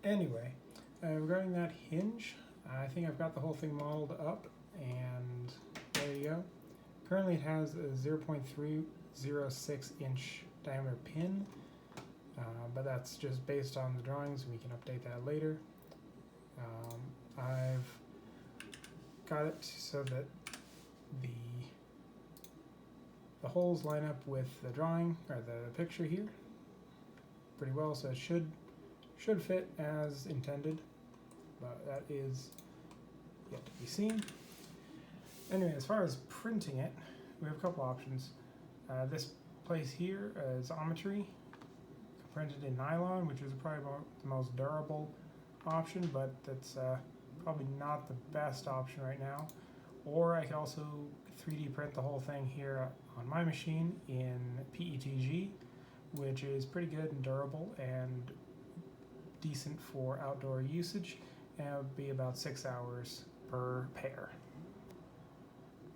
Anyway, regarding that hinge, I think I've got the whole thing modeled up, and there you go. Currently it has a 0.306 inch diameter pin, but that's just based on the drawings. We can update that later. I've got it so that the holes line up with the drawing or the picture here pretty well, so it should fit as intended, but that is yet to be seen. Anyway, as far as printing it, we have a couple options. This place here is Ometry, printed in nylon, which is probably the most durable option, but that's probably not the best option right now. Or I could also 3D print the whole thing here on my machine in PETG, which is pretty good and durable and decent for outdoor usage, and it would be about 6 hours per pair.